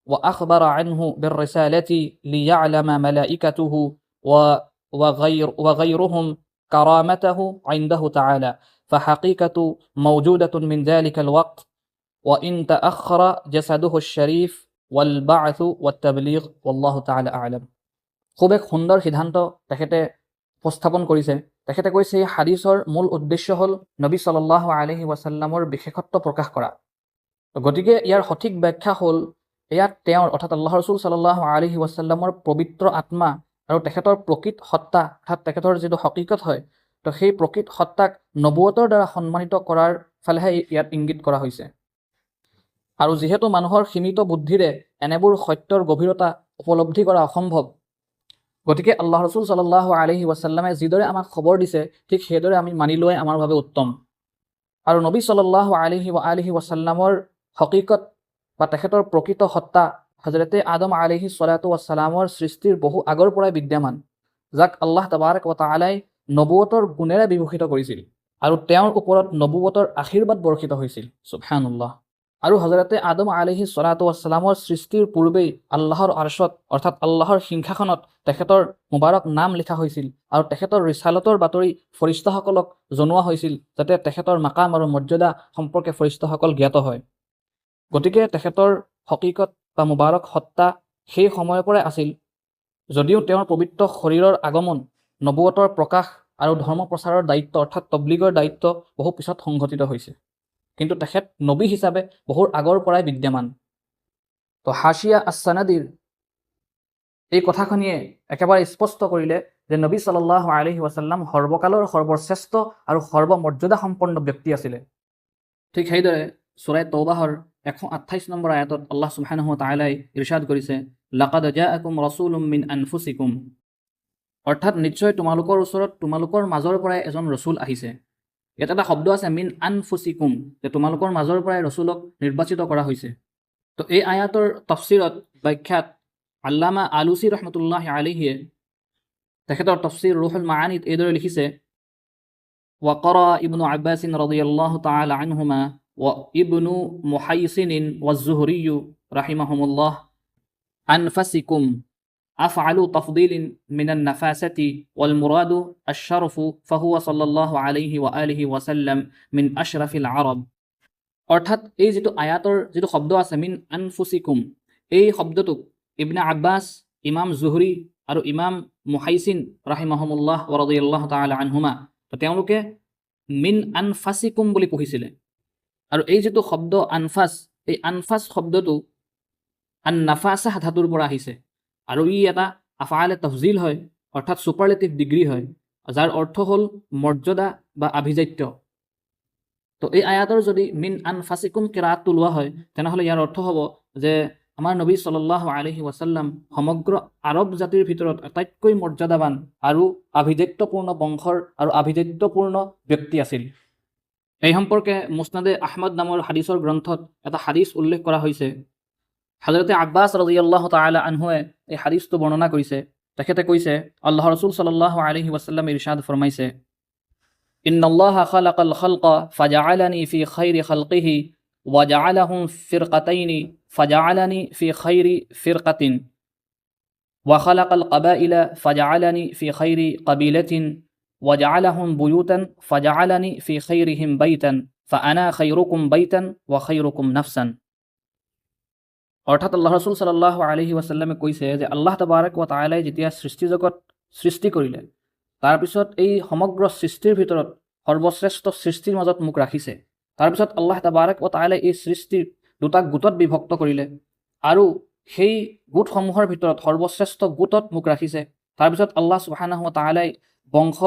وأخبر عنه بالرسالة ليعلم ملائكته وغيرهم كرامته عنده تعالى فحقيقة موجودة من ذلك الوقت وإن تأخر جسده الشريف والبعث والتبليغ والله تعالى أعلم। খুব এক সুন্দৰ সিদ্ধান্ত তেখেতে উপস্থাপন কৰিছে। তেখেতে কৈছে এই হাদিছৰ মূল উদ্দেশ্য হ'ল নবী সাল্লাল্লাহু আলাইহি ৱাছাল্লামৰ বিশেষত্ব প্ৰকাশ কৰা। গতিকে ইয়াৰ সঠিক ব্যাখ্যা হ'ল ইয়াত তেওঁৰ অৰ্থাৎ আল্লাহ ৰছুল সাল্লাল্লাহু আলাইহি ৱাছাল্লামৰ পবিত্ৰ আত্মা আৰু তেখেতৰ প্ৰকৃত সত্তা অৰ্থাৎ তেখেতৰ যিটো হকীকত হয় তো সেই প্ৰকৃত সত্তাক নবুৱতৰ দ্বাৰা সন্মানিত কৰাৰ ফালেহে ইয়াত ইংগিত কৰা হৈছে। আৰু যিহেতু মানুহৰ সীমিত বুদ্ধিৰে এনেবোৰ সত্যৰ গভীৰতা উপলব্ধি কৰা অসম্ভৱ, গতিকে আল্লাহ ৰছুল সাল্লাল্লাহু আলাইহি ৱাছাল্লামে যিদৰে আমাক খবৰ দিছে ঠিক সেইদৰে আমি মানি লোৱাই আমাৰ বাবে উত্তম। আৰু নবী সাল্লাল্লাহু আলাইহি ৱাছাল্লামৰ হকীকত বা তেখেতৰ প্ৰকৃত সত্তা হজৰতে আদম আলাইহি ছলাতু ৱাছালামৰ সৃষ্টিৰ বহু আগৰ পৰাই বিদ্যমান, যাক আল্লাহ তাবাৰক ৱা তাআলাই নবুৱতৰ গুণেৰে বিভূষিত কৰিছিল আৰু তেওঁৰ ওপৰত নবুৱতৰ আশীৰ্বাদ বৰ্ষিত হৈছিল। সুবহানাল্লাহ। আৰু হজৰতে আদম আলাইহি ছলাতু ৱাছালামৰ সৃষ্টিৰ পূৰ্বেই আল্লাহৰ আৰশত অৰ্থাৎ আল্লাহৰ সিংহাসনত তেখেতৰ মুবাৰক নাম লিখা হৈছিল আৰু তেখেতৰ ৰিচালতৰ বাতৰি ফৰিষ্টাসকলক জনোৱা হৈছিল যাতে তেখেতৰ মাকাম আৰু মৰ্যাদা সম্পৰ্কে ফৰিষ্টাসকল জ্ঞাত হয়। গতিকে তেখেতৰ হকীকত বা মুবাৰক সত্তা সেই সময়ৰ পৰাই আছিল, যদিও তেওঁৰ পবিত্ৰ শৰীৰৰ আগমন, নবুৱতৰ প্ৰকাশ আৰু ধৰ্ম প্ৰচাৰৰ দায়িত্ব অৰ্থাৎ তবলিগৰ দায়িত্ব বহু পিছত সংঘটিত হৈছে, কিন্তু তেখেত নবী হিচাপে বহুৰ আগৰ পৰাই বিদ্যমান। তো হাশিয়া আছ-ছানাদিৰ এই কথাখিনিয়ে একেবাৰে স্পষ্ট কৰিলে যে নবী সাল্লাল্লাহু আলাইহি ৱাছাল্লাম সৰ্বকালৰ সৰ্বশ্ৰেষ্ঠ আৰু সৰ্বমৰ্যাদা সম্পন্ন ব্যক্তি আছিলে। ঠিক সেইদৰে সূৰা তৌবাহৰ 128 নম্বৰ আয়াতত আল্লাহ সুবহানাহু ওয়া তাআলাই ইৰশাদ কৰিছে লাকাদ জাআকুম ৰাসূলুম মিন আনফুসিকুম, অৰ্থাৎ নিশ্চয় তোমালোকৰ ওচৰত তোমালোকৰ মাজৰ পৰাই এজন ৰসুল আহিছে। ইয়াত এটা শব্দ আছে মিন আনফুসিকুম, যে তোমালোকৰ মাজৰ পৰাই ৰসুলক নিৰ্বাচিত কৰা হৈছে। তো এই আয়াতৰ তাফসিৰত ব্যাখ্যাত আল্লামা আলুসি ৰহমতুল্লাহি আলাইহিয়ে তেখেতৰ তাফসিৰ ৰুহুল মাআনিত এইদৰে লিখিছে ওয়াকৰা ইবনু আব্বাস ৰাদিয়াল্লাহু তাআলা আনহুমা ওয়া ইবনু মুহাইছিন ওয়াজ-যুহরি রাহিমাহুমুল্লাহ আনফাসিকুম আফআলু তাফদীলিন মিনান নাফাসাতি ওয়াল মুরাদু আশ-শারফু ফাহুয়া সাল্লাল্লাহু আলাইহি ওয়া আলিহি ওয়াসাল্লাম মিন আশরাফিল আরব। অৰ্থাৎ এই যিটো আয়াতৰ যিটো শব্দ আছে মিন আনফুসিকুম, এই শব্দটোক ইবনে আব্বাস, ইমাম জুহৰি আৰু ইমাম মুহাইছিন ৰাহিমাহুমুল্লাহ ৱা ৰাদিয়াল্লাহু তাআলা আনহুমা, তো তেওঁলোকে মিন আনফাছিকুম বুলি পঢ়িছিলে। আৰু এই যিটো শব্দ আনফাছ, এই আনফাছ শব্দটো আন-নাফাছাহ ধাতুৰ পৰা আহিছে, আৰু ই এটা আফআলে তফজিল হয়, অৰ্থাৎ ছুপাৰলেটিভ ডিগ্ৰী হয়, যাৰ অৰ্থ হ'ল মৰ্যাদা বা আভিজাত্য। তো এই আয়াতৰ যদি মিন আনফাছিকুম কিৰাআতটো লোৱা হয়, তেনেহ'লে ইয়াৰ অৰ্থ হ'ব যে আমাৰ নবী সাল্লাল্লাহু আলাইহি ওয়াসাল্লাম সমগ্ৰ আৰব জাতিৰ ভিতৰত আটাইতকৈ মৰ্যাদাবান আৰু আভিজাত্যপূৰ্ণ বংশৰ আৰু আভিজাত্যপূৰ্ণ ব্যক্তি আছিল। এই সম্পৰ্কে মুছনাদে আহমদ নামৰ হাদিছৰ গ্ৰন্থত এটা হাদিছ উল্লেখ কৰা হৈছে। হযৰতে আব্বাছ ৰাদিয়াল্লাহু তাআলা আনহুৱে এই হাদিছটো বৰ্ণনা কৰিছে। তেখেতে কৈছে, আল্লাহ ৰাসূল সাল্লাল্লাহু আলাইহি ওয়াসাল্লাম ইৰশাদ ফৰমাইছে, ইন্নাল্লাহা খালাকাল খালকা ফাজআলানি ফি খাইৰি খালকিহি ওয়া জাআলাহুম ফিরকাতাইনি ফাজআলানি ফি খাইরি ফিরকাতিন ওয়া খালাকাল কাবাইলা ফাজআলানি ফি খাইরি কাবিলাতিন ওয়া জাআলাহুম বুয়ুতান ফাজআলানি ফি খাইরিহিম বাইতান ফাআনা খাইরুকুম বাইতান ওয়া খাইরুকুম নাফসান। অৰ্থাৎ আল্লাহ ৰাসূল সাল্লাল্লাহু আলাইহি ওয়াসাল্লামে কৈছে যে আল্লাহ তাবাৰক ওয়া তাআলাই যেতিয়া সৃষ্টিজগত সৃষ্টি কৰিলে, তাৰপিছত এই সমগ্ৰ সৃষ্টিৰ ভিতৰত সৰ্বশ্ৰেষ্ঠ সৃষ্টিৰ মাজত মোক ৰাখিছে। তাৰপিছত আল্লাহ তাবাৰক ওয়া তাআলাই এই সৃষ্টিৰ দুটা গোটত বিভক্ত কৰিলে, আৰু সেই গোটসমূহৰ ভিতৰত সৰ্বশ্ৰেষ্ঠ গোটত মোক ৰাখিছে। তাৰপিছত আল্লাহ সুবহানাহু ওয়া তাআলাই বংশ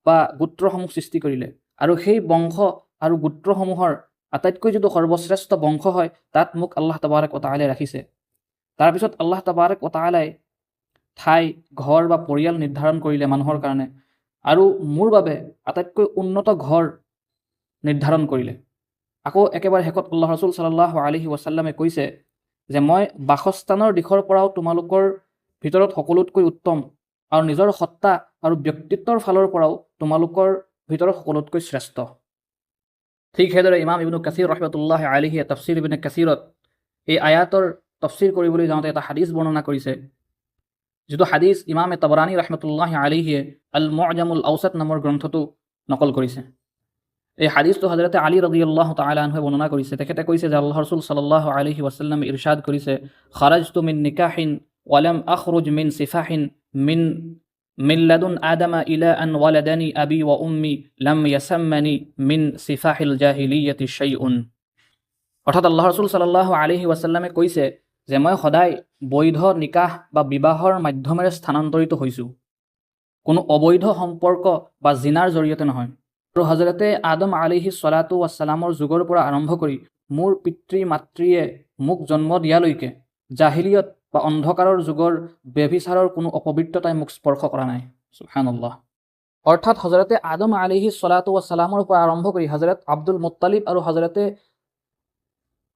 বা গোত্ৰসমূহ সৃষ্টি কৰিলে, আৰু সেই বংশ আৰু গোত্ৰসমূহৰ আটাইতকৈ যিটো সৰ্বশ্ৰেষ্ঠ বংশ হয়, তাত মোক আল্লাহ তাবাৰক ওয়া তাআলাই ৰাখিছে। তাৰপিছত আল্লাহ তাবাৰক ওয়া তাআলাই ঠাই, ঘৰ বা পৰিয়াল নিৰ্ধাৰণ কৰিলে মানুহৰ কাৰণে, আৰু মোৰ বাবে আটাইতকৈ উন্নত ঘৰ নিৰ্ধাৰণ কৰিলে। আকৌ একেবাৰে শেষত আল্লাহ ৰাসূল সাল্লাল্লাহু আলাইহি ওয়াসাল্লামে কৈছে যে মই বাসস্থানৰ দিশৰ পৰাও তোমালোকৰ ভিতৰত সকলোতকৈ উত্তম, আৰু নিজৰ সত্তা আৰু ব্যক্তিত্বৰ ফালৰ পৰাও তোমালোকৰ ভিতৰত সকলোতকৈ শ্ৰেষ্ঠ। ঠিক সেইদৰে ইমাম ইবনু কাছিৰ ৰাহিমাতুল্লাহি আলাইহি তাফসীৰ ইবনে কাছিৰত এই আয়াতৰ তফসীৰ কৰিবলৈ যাওঁতে এটা হাদিছ বৰ্ণনা কৰিছে, যিটো হাদিছ ইমামে তাবৰানী ৰাহিমাতুল্লাহি আলাইহিয়ে আল মুআজামুল আওছাত নামৰ গ্ৰন্থটো নকল কৰিছে। এই হাদিছটো হযৰতে আলী ৰাদিয়াল্লাহু তাআলা আনহু বৰ্ণনা কৰিছে। তেখেতে কৈছে যে আল্লাহ ৰাসূল সাল্লাল্লাহু আলাইহি ওয়াসাল্লাম ইৰশাদ কৰিছে, খাৰাজতু মিন নিকাহিন ওয়া লাম আখৰুজ মিন সিফাহিন মিন লাদুন আদামা ইলা আন ওয়ালাদানি আবি ওয়া উম্মি লাম ইয়াসাম্মানি মিন সিফাহিল জাহিলিয়াতি শাইউন। অৰ্থাৎ আল্লাহ ৰাসূল সাল্লাল্লাহু আলাইহি ওয়াসাল্লামে কৈছে যে মই সদায় বৈধ নিকাহ বা বিবাহৰ মাধ্যমেৰে স্থানান্তৰিত হৈছোঁ, কোনো অবৈধ সম্পৰ্ক বা জিনাৰ জৰিয়তে নহয়। আৰু হযৰতে আদম আলাইহিস সালাতু ওয়াস সালামৰ যুগৰ পৰা আৰম্ভ কৰি মোৰ পিতৃ মাতৃয়ে মোক জন্ম দিয়ালৈকে জাহিলিয়ত বা অন্ধকাৰৰ যুগৰ ব্যভিচাৰৰ কোনো অপবিত্ৰতাই মোক স্পৰ্শ কৰা নাই। সুবহানাল্লাহ। অৰ্থাৎ হযৰতে আদম আলাইহিস সালাতু ওয়াস সালামৰ পৰা আৰম্ভ কৰি হযৰত আব্দুল মুত্তালিব আৰু হযৰতে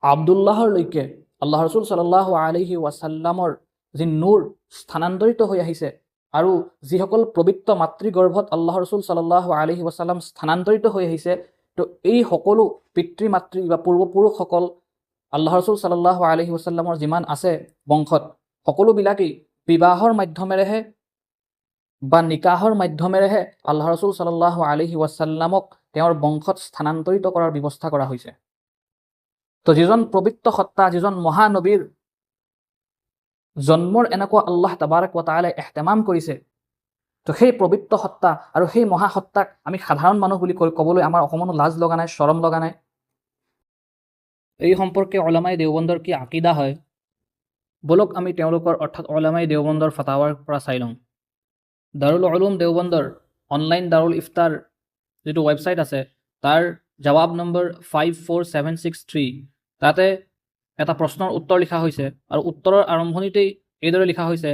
আব্দুল্লাহৰলৈকে আল্লাহ ৰাসূল সাল্লাল্লাহু আলাইহি ওয়াসাল্লামৰ যি নূৰ স্থানান্তৰিত হৈ আহিছে, আৰু যিসকল পবিত্ৰ মাতৃগৰ্ভত আল্লাহ ৰাসূল সাল্লাল্লাহু আলাইহি ওয়াসাল্লাম স্থানান্তৰিত হৈ আহিছে, তো এই সকলো পিতৃ মাতৃ বা পূৰ্বপুৰুষসকল আল্লাহ ৰাসূল সাল্লাল্লাহু আলাইহি ওয়াসাল্লামৰ যিমান আছে বংশত, সকলোবিলাকেই বিবাহৰ মাধ্যমেৰেহে বা নিকাহৰ মাধ্যমেৰেহে আল্লাহ ৰাসূল সাল্লাল্লাহু আলাইহি ওয়াসাল্লামক তেওঁৰ বংশত স্থানান্তৰিত কৰাৰ ব্যৱস্থা কৰা হৈছে। তো যিজন পবিত্ৰ সত্তা, যিজন মহানবীৰ জন্মৰ এনেকুৱা আল্লাহ তাবাৰক ওয়া তাআলাই ইহতিমাম কৰিছে, তো সেই পবিত্ৰ সত্তা আৰু সেই মহাসত্তাক আমি সাধাৰণ মানুহ বুলি ক'বলৈ আমাৰ অকণমানো লাজ লগা নাই, শৰম লগা নাই। এই সম্পৰ্কে উলামায়ে দেওবন্দৰ কি আকিদা হয়, বলক আমি তেওঁলোকৰ অৰ্থাৎ উলামায়ে দেওবন্দৰ ফতাৱাৰ পৰা চাই লওঁ। দাৰুল উলুম দেওবন্দৰ অনলাইন দাৰুল ইফতাৰ যিটো ৱেবছাইট আছে, তাৰ জবাব নম্বৰ 54763, তাতে এটা প্ৰশ্নৰ উত্তৰ লিখা হৈছে, আৰু উত্তৰৰ আৰম্ভণিতেই এইদৰে লিখা হৈছে,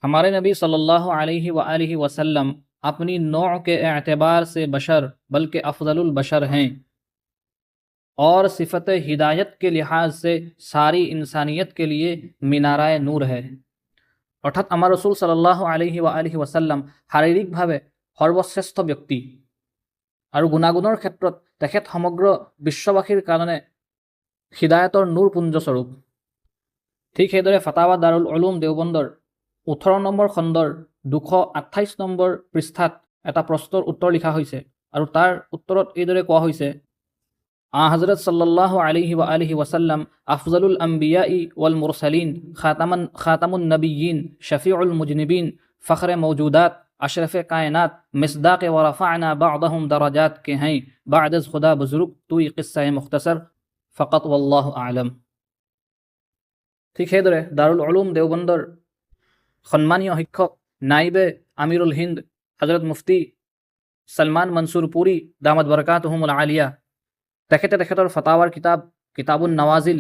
हमारे नबी सल्लल्लाहु अलैहि व आलिहि वसल्लम अपनी नौ के एतबार से बशर बल्कि अफजलुल बशर हैं, और सिफत हिदायत के लिहाज से सारी इंसानियत के लिए मिनाराए नूर है। অৰ্থাৎ আমাৰ ৰাসূল সাল্লাল্লাহু আলাইহি व आलिहि वसल्लम শাৰীৰিকভাৱে সৰ্বশ্ৰেষ্ঠ ব্যক্তি, আৰু গুণাগুণৰ ক্ষেত্ৰত তেখেত সমগ্ৰ বিশ্ববাসীৰ কাৰণে হিদায়তৰ নূৰ পুঞ্জস্বৰূপ। ঠিক সেইদৰে ফতাৱা দাৰুল উলুম দেওবন্দৰ 18 নম্বৰ খণ্ডৰ 228 নম্বৰ পৃষ্ঠাত এটা প্ৰশ্নৰ উত্তৰ লিখা হৈছে, আৰু তাৰ উত্তৰত এইদৰে কোৱা হৈছে, حضرت صلی اللہ علیہ وآلہ وسلم افضل الانبیاء والمرسلین، خاتم النبیین، شفیع المجنبین، فخر موجودات، اشرف کائنات، مصداق ورفعنا بعضهم درجات کے ہیں، بعد از خدا بزرگ توی قصہ مختصر، فقط واللہ اعلم۔ ঠিক সেইদৰে দাৰুল উলুম দেওবন্দৰ সন্মানীয় শিক্ষক নাইব আমিৰুল হিন্দ হজৰত মুফতি সলমান মনছুৰ পুৰী দামত বৰকাতুহুমুল আলিয়া, তেখেতৰ ফতাৱাৰ কিতাব কিতাবুন নৱাজিল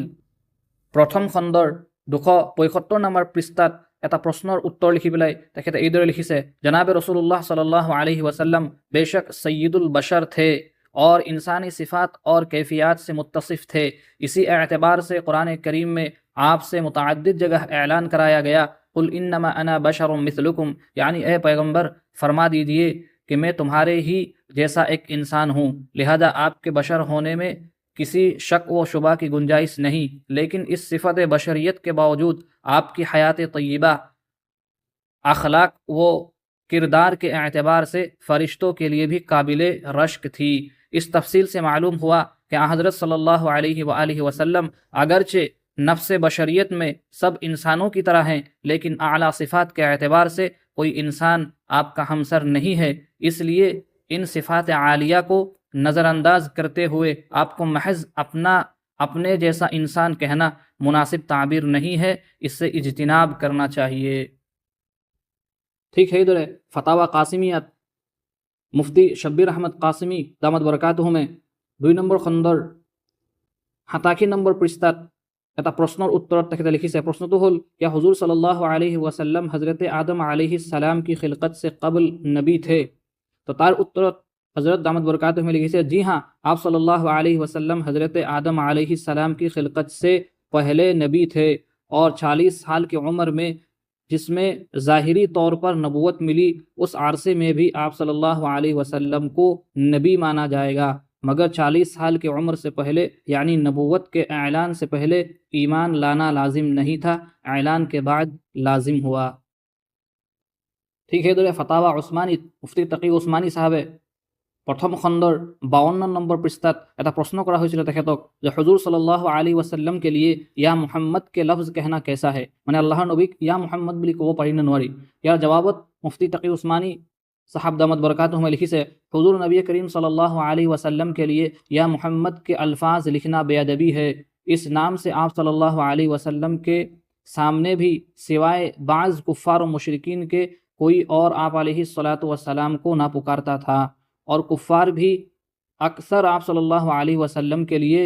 প্ৰথম খণ্ডৰ 275 নম্বৰ পৃষ্ঠাত এটা প্ৰশ্নৰ উত্তৰ লিখি পেলাই তেখেতে এইদৰে লিখিছে, জনাব ৰসুল্লাহ সল্লাল্লাহু আলাইহি वसल्लम बेशक सय्यदुल बशर थे और इंसानी सिफ़ात और कैफियत से मुत्तसिफ़ थे। इसी एतबार से कुरान करीम में आपसे मुतअद्दिद जगह ऐलान कराया गया, कुल इन्नमा अना बशरुम मिस्लुकुम, यानी ए पैगंबर फरमा दीजिए कि मैं तुम्हारे ही जैसा एक इंसान हूँ, लिहाजा आपके बशर होने में किसी शक व शुबा की गुंजाइश नहीं, लेकिन इस सिफत बशरियत के बावजूद आपकी हयात तय्यबा अखलाक व किरदार के एतबार से फ़रिश्तों के लिए भी काबिल रश्क थी। इस तफसील से मालूम हुआ कि हज़रत सल्लल्लाहु अलैहि वसल्लम अगरचे नफ्स बशरियत में सब इंसानों की तरह हैं, लेकिन आला सिफ़ात के एतबार से कोई इंसान आपका हमसर नहीं है। इसलिए इन सिफ़ात आलिया को नज़रअंदाज करते हुए आपको महज अपने जैसा इंसान कहना मुनासिब ताबीर नहीं है, इससे इज्तिनाब करना चाहिए। ठीक है, इधर फतावा कासिमियत मुफ्ती शब्बीर अहमद कासिमी दामत बरकातुहु में 2 নম্বৰ খণ্ডৰ 87 নম্বৰ পৃষ্ঠাত এটা প্ৰশ্নৰ উত্তৰত তেখেতে লিখিছে। প্ৰশ্নটো হ'ল, क्या हुजूर सल्लल्लाहु अलैहि वसल्लम हज़रत आदम अलैहिस्सलाम की खिलकत से कबल नबी थे? तो तार उत्तरत हज़रत दामत बरकातुहु में लिखिছে, जी हाँ, आप सल्लल्लाहु अलैहि वसल्लम हज़रत आदम अलैहिस्सलाम की खिलकत से पहले नबी थे और 40 साल की उम्र में जिसमें ज़ाहिरी तौर पर नबूवत मिली, उस अरसे में भी आप सल्लल्लाहु अलैहि वसल्लम को नबी माना जाएगा, मगर 40 साल की उम्र से पहले यानी नबूवत के ऐलान से पहले ईमान लाना लाजिम नहीं था, ऐलान के बाद लाजिम हुआ। ठीक है, फतावा उस्मानी मुफ्ती तकी उस्मानी साहबे प्रथम खंडर 52 নম্বৰ পৃষ্ঠাত এটা প্ৰশ্ন কৰা হৈছিল তেখেতক যে হুজুৰ সল্লাল্লাহু আলাইহি ওয়াসাল্লাম के लिए या मोहम्मद के लफ्ज़ कहना कैसा है, মানে আল্লাহৰ নবীক या मोहम्मद বুলি ক'ব পাৰি নে নোৱাৰি। ইয়াৰ জবাবত মুফতি তকি উস্মানী साहब दामत बरकातुहु में लिखिছে, हुजूर नबी करीम सल्लल्लाहु अलैहि वसल्लम के लिए या मोहम्मद के अल्फाज लिखना बेअदबी है। इस नाम से आप सल्लल्लाहु अलैहि वसल्लम के सामने भी सिवाय बाज़ कुफ़ार और मुशरिकीन के कोई और आप अलैहिस्सलातु वस्सलाम को ना पुकारता था, और कुफ़ार भी अक्सर आप सल्लल्लाहु अलैहि वसल्लम के लिए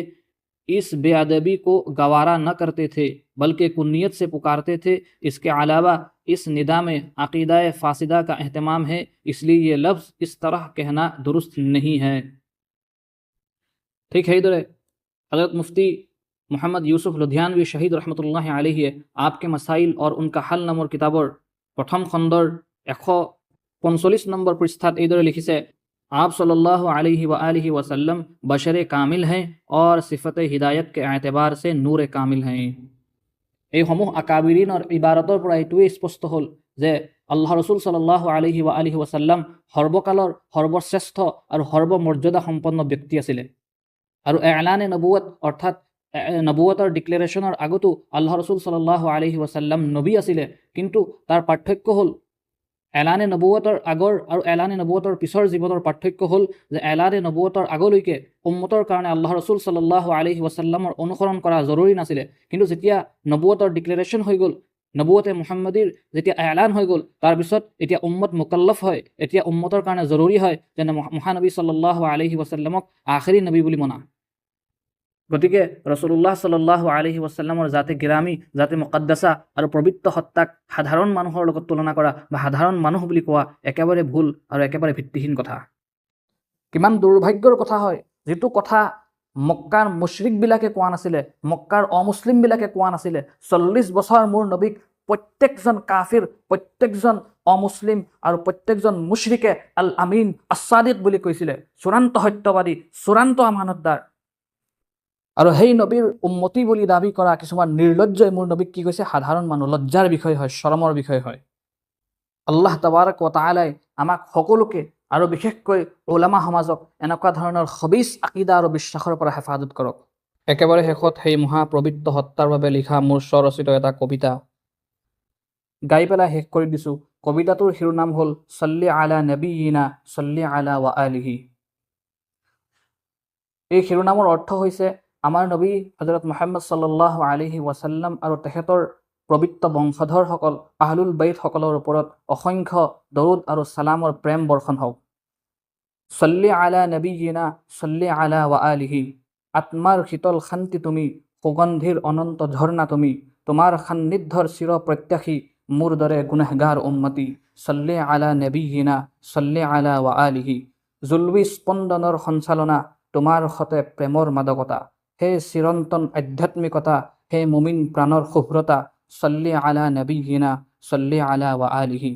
इस बेअदबी को गवारा न करते थे, बल्कि कुन्नियत से पुकारते थे। इसके अलावा इस निदा में अक़ीदा फ़ासिदा का एहतमाम है, इसलिए ये लफ्ज़ इस तरह कहना दुरुस्त नहीं है। ठीक है, इधर हज़रत मुफ्ती मोहम्मद यूसुफ लुधियानवी शहीद रहमतुल्लाहि अलैहि आपके मसाइल और उनका हल नाমৰ किताबर प्रथम खंडर 145 নম্বৰ पृष्ठात এইদৰে লিখিছে, आप सल्लल्लाहु अलैहि वसल्लम बशर कामिल हैं और सिफत हिदायत के एतबार से नूर कामिल हैं। এই সমূহ আকাবিৰিন और ইবাৰতৰ পৰা এইটোৱে স্পষ্ট হ'ল যে আল্লাহ ৰসুল সল্লাল্লাহু আলাইহি ওয়াসাল্লাম সৰ্বকালৰ সৰ্বশ্ৰেষ্ঠ আৰু সৰ্বমৰ্যাদা সম্পন্ন ব্যক্তি আছিলে। আৰু এলানে নবুৱত অৰ্থাৎ নবুৱতৰ ডিক্লেৰেশ্যনৰ আগতো আল্লাহ ৰসুল সল্লাল্লাহু আলাইহি ওয়াসাল্লাম নবী আছিলে, কিন্তু তাৰ পাৰ্থক্য হ'ল এলানে নবুৱতৰ আগৰ আৰু এলানে নবুৱতৰ পিছৰ জীৱনৰ পাৰ্থক্য হ'ল যে এলানে নবুৱতৰ আগলৈকে উম্মতৰ কাৰণে আল্লাহ ৰসুল সল্লাল্লাহু আলাইহি ওয়াসাল্লামৰ অনুসৰণ কৰা জৰুৰী নাছিলে, কিন্তু যেতিয়া নবুৱতৰ ডিক্লেৰেশ্যন হৈ গ'ল, নবুৱতে মুহাম্মদীৰ যেতিয়া এলান হৈ গ'ল, তাৰপিছত এতিয়া উম্মত মুকাল্লাফ হয়, এতিয়া উম্মতৰ কাৰণে জৰুৰী হয় যে মহানবী সল্লাল্লাহু আলাইহি ওয়াসাল্লামক আখিৰী নবী বুলি মনা। গতিকে ৰসুলুল্লাহ সল্লাল্লাহু আলাইহি ওয়াসাল্লামৰ জাতে গিৰামী, জাতে মুকদ্দাছা আৰু পবিত্ৰ সত্তাক সাধাৰণ মানুহৰ লগত তুলনা কৰা বা সাধাৰণ মানুহ বুলি কোৱা একেবাৰে ভুল আৰু একেবাৰে ভিত্তিহীন কথা। কিমান দুৰ্ভাগ্যৰ কথা হয়, যিটো কথা মক্কাৰ মুশ্ৰিকবিলাকে কোৱা নাছিলে, মক্কাৰ অমুছলিমবিলাকে কোৱা নাছিলে। 40 বছৰ মোৰ নবীক প্ৰত্যেকজন কাফিৰ, প্ৰত্যেকজন অমুছলিম আৰু প্ৰত্যেকজন মুশ্ৰিকে আল আমিন আছ-সাদিক বুলি কৈছিলে, চূড়ান্ত সত্যবাদী, চূড়ান্ত আমানতদাৰ। আৰু সেই নবীৰ উম্মতি বুলি দাবী কৰা কিছুমান নিৰ্লজ্জই মোৰ নবীক কি কৈছে, সাধাৰণ মানুহ। লজ্জাৰ বিষয় হয়, শৰমৰ বিষয় হয়। আল্লাহ তাবাৰক ও তাআলাই আমাক সকলোকে আৰু বিশেষকৈ উলামা সমাজক এনেকুৱা ধৰণৰ খবিছ আকিদা আৰু বিশ্বাসৰ পৰা হেফাজত কৰক। একেবাৰে শেষত সেই মহাপবিত্ৰ হত্যাৰ বাবে লিখা মোৰ স্বৰচিত এটা কবিতা গাই পেলাই শেষ কৰি দিছোঁ। কবিতাটোৰ শিৰোনাম হ'ল সল্লি আলা নবিয়িনা সল্লি আলা ৱা আলিহি। এই শিৰোনামৰ অৰ্থ হৈছে আমাৰ নবী হজৰত মুহাম্মদ সাল্লাল্লাহু আলাইহি ৱাসাল্লাম আৰু তেখেতৰ পবিত্ৰ বংশধৰসকল আহলুল বাইতসকলৰ ওপৰত অসংখ্য দৰুদ আৰু সালামৰ প্ৰেম বৰ্ষণ হওক। সল্লি আলা নবিয়িনা সল্লি আলা ৱা আলিহি। আত্মাৰ শীতল শান্তি তুমি, সুগন্ধিৰ অনন্ত ঝৰ্ণা তুমি, তোমাৰ সান্নিধ্যৰ চিৰ প্ৰত্যাশী মোৰ দৰে গুনেহগাৰ উম্মতি। সল্লি আলা নবিয়িনা সল্লি আলা ৱা আলিহি। জুলবি স্পন্দনৰ সঞ্চালনা, তোমাৰ সতে প্ৰেমৰ মাদকতা, হে চিৰন্তন আধ্যাত্মিকতা, হে মুমিন প্ৰাণৰ শুভ্ৰতা। সল্লি আলা নবিয়িনা সল্লি আলা ৱা আলিহি।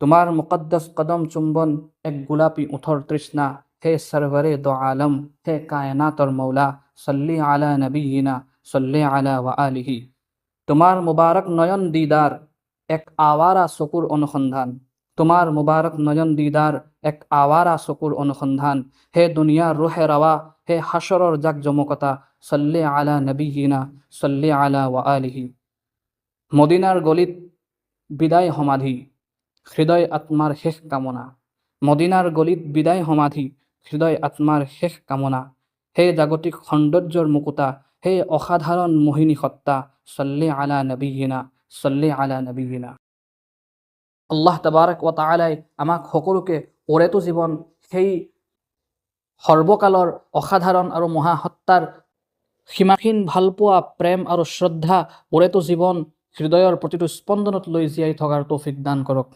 তোমাৰ মুকদ্দাস কদম চুম্বন, এক গোলাপী ওঠৰ তৃষ্ণা, হে সৰৱৰে দো আলম, হে কায়নাতৰ মৌলা। সল্লি আলা নবিয়িনা সল্লি আলা ৱা আলিহি। তোমাৰ মুবাৰক নয়ন দিদাৰ, এক আৱাৰা চকুৰ অনুসন্ধান, তোমাৰ মুবাৰক নয়ন দিদাৰ, এক আৱাৰা চকুৰ অনুসন্ধান, হে দুনিয়াৰ ৰুহে ৰাৱা, হে হাশৰৰ জাক জমকতা। সল্লি আলা নবিয়িনা সল্লি আলা ৱা আলিহি। মদিনাৰ গলিত বিদায় সমাধি, হৃদয় আত্মাৰ শেষ কামনা, মদিনাৰ গলিত বিদায় সমাধি, হৃদয় আত্মাৰ শেষ কামনা, হে জাগতিক সৌন্দৰ্যৰ মুকুতা, হে অসাধাৰণ মোহিনী সত্তা। সল্লি আলা নবিয়িনা সল্লি আলা নবিয়িনা। আল্লাহ তাবাৰক ৱা তাআলাই আমাক সকলোকে ওৰেতো জীৱন সেই সৰ্বকালৰ অসাধাৰণ আৰু মহাসত্তাৰ সীমাহীন ভালপোৱা প্ৰেম আৰু শ্ৰদ্ধা ওৰেতো জীৱন হৃদয়ৰ প্ৰতিটো স্পন্দনত লৈ জীয়াই থকাৰ তৌফিক দান কৰক।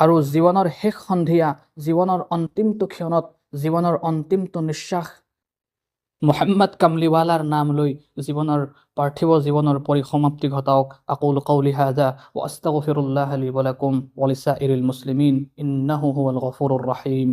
আৰু জীৱনৰ শেষ সন্ধিয়া, জীৱনৰ অন্তিমটো ক্ষণত, জীৱনৰ অন্তিমটো নিশ্বাস মুহাম্মদ কামলিৱালাৰ নাম লৈ জীৱনৰ পাৰ্থিৱ জীৱনৰ পৰিসমাপ্তি ঘটাওক। আকুলু কওলি হাযা ৱা আস্তাগফিৰুল্লাহ লি ওয়া লাকুম ওয়া লিসাইৰিল মুছলিমিন ইন্নাহু হুৱাল গফুৰুৰ ৰহিম।